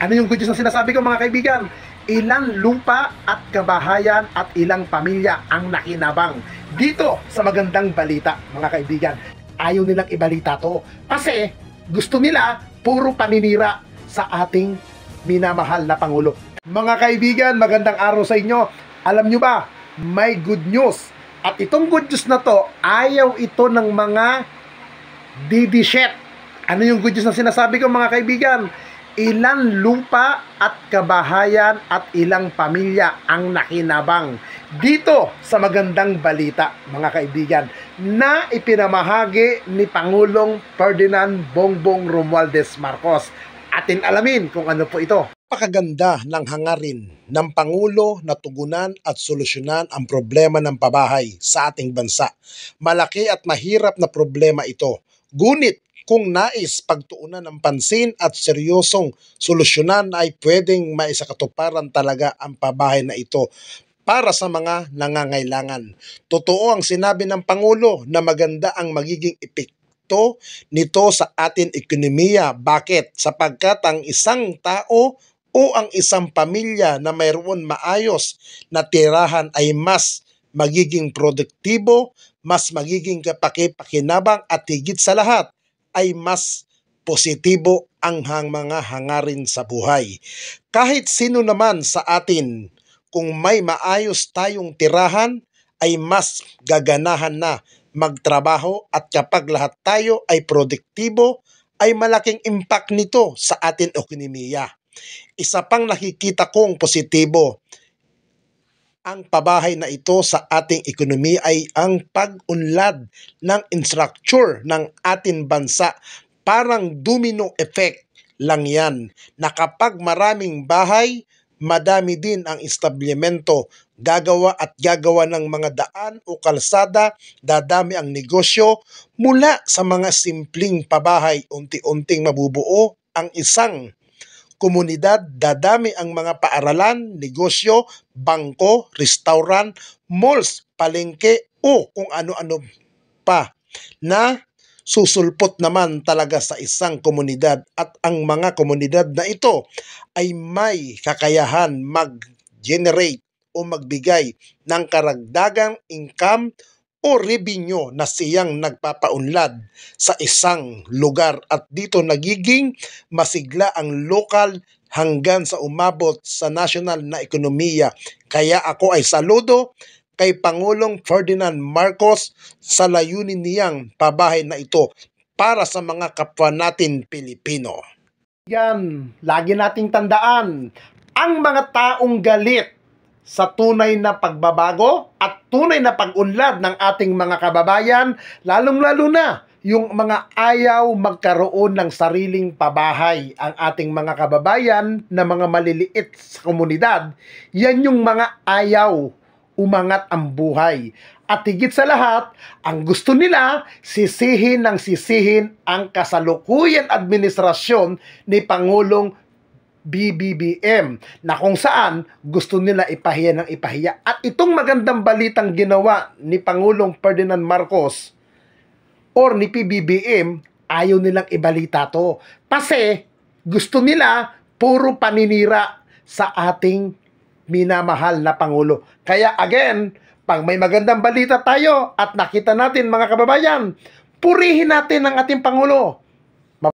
Ano yung good news na sinasabi ko mga kaibigan? Ilang lupa at kabahayan at ilang pamilya ang nakinabang dito sa magandang balita mga kaibigan. Ayaw nilang ibalita to kasi gusto nila puro paninira sa ating minamahal na Pangulo. Mga kaibigan, magandang araw sa inyo. Alam nyo ba, may good news. At itong good news na to, ayaw ito ng mga didishet. Ano yung good news na sinasabi ko mga kaibigan? Ilang lupa at kabahayan at ilang pamilya ang nakinabang dito sa magandang balita mga kaibigan na ipinamahagi ni Pangulong Ferdinand Bongbong Romualdez Marcos. Atin alamin kung ano po ito. Napakaganda ng hangarin ng Pangulo na tugunan at solusyonan ang problema ng pabahay sa ating bansa. Malaki at mahirap na problema ito. Ngunit kung nais pagtuunan ng pansin at seryosong solusyonan ay pwedeng maisakatuparan talaga ang pabahay na ito para sa mga nangangailangan. Totoo ang sinabi ng Pangulo na maganda ang magiging epekto nito sa ating ekonomiya. Bakit? Sapagkat ang isang tao o ang isang pamilya na mayroon maayos na tirahan ay mas magiging produktibo, mas magiging kapaki-pakinabang at higit sa lahat ay mas positibo ang mga hangarin sa buhay. Kahit sino naman sa atin, kung may maayos tayong tirahan, ay mas gaganahan na magtrabaho at kapag lahat tayo ay produktibo, ay malaking impact nito sa ating ekonomiya. Isa pang nakikita kong positibo ang pabahay na ito sa ating ekonomiya ay ang pag-unlad ng infrastructure ng ating bansa. Parang domino effect lang yan na kapag maraming bahay, madami din ang establishmento. Gagawa ng mga daan o kalsada, dadami ang negosyo. Mula sa mga simpleng pabahay, unti-unting mabubuo ang isang komunidad, dadami ang mga paaralan, negosyo, bangko, restaurant, malls, palengke o kung ano-ano pa na susulpot naman talaga sa isang komunidad at ang mga komunidad na ito ay may kakayahan mag-generate o magbigay ng karagdagang income o revenue na siyang nagpapaunlad sa isang lugar at dito nagiging masigla ang local hanggang sa umabot sa national na ekonomiya. Kaya ako ay saludo kay Pangulong Ferdinand Marcos sa layunin niyang pabahay na ito para sa mga kapwa natin Pilipino. Yan, lagi nating tandaan, ang mga taong galit sa tunay na pagbabago at tunay na pag-unlad ng ating mga kababayan, lalong-lalo na yung mga ayaw magkaroon ng sariling pabahay, ang ating mga kababayan na mga maliliit sa komunidad, yan yung mga ayaw umangat ang buhay. At higit sa lahat, ang gusto nila, sisihin ng sisihin ang kasalukuyan administrasyon ni Pangulong BBBM na kung saan gusto nila ipahiya ng ipahiya. At itong magandang balitang ginawa ni Pangulong Ferdinand Marcos or ni PBBM, ayaw nilang ibalita to. Kasi gusto nila puro paninira sa ating minamahal na Pangulo. Kaya again, pag may magandang balita tayo at nakita natin mga kababayan, purihin natin ang ating Pangulo.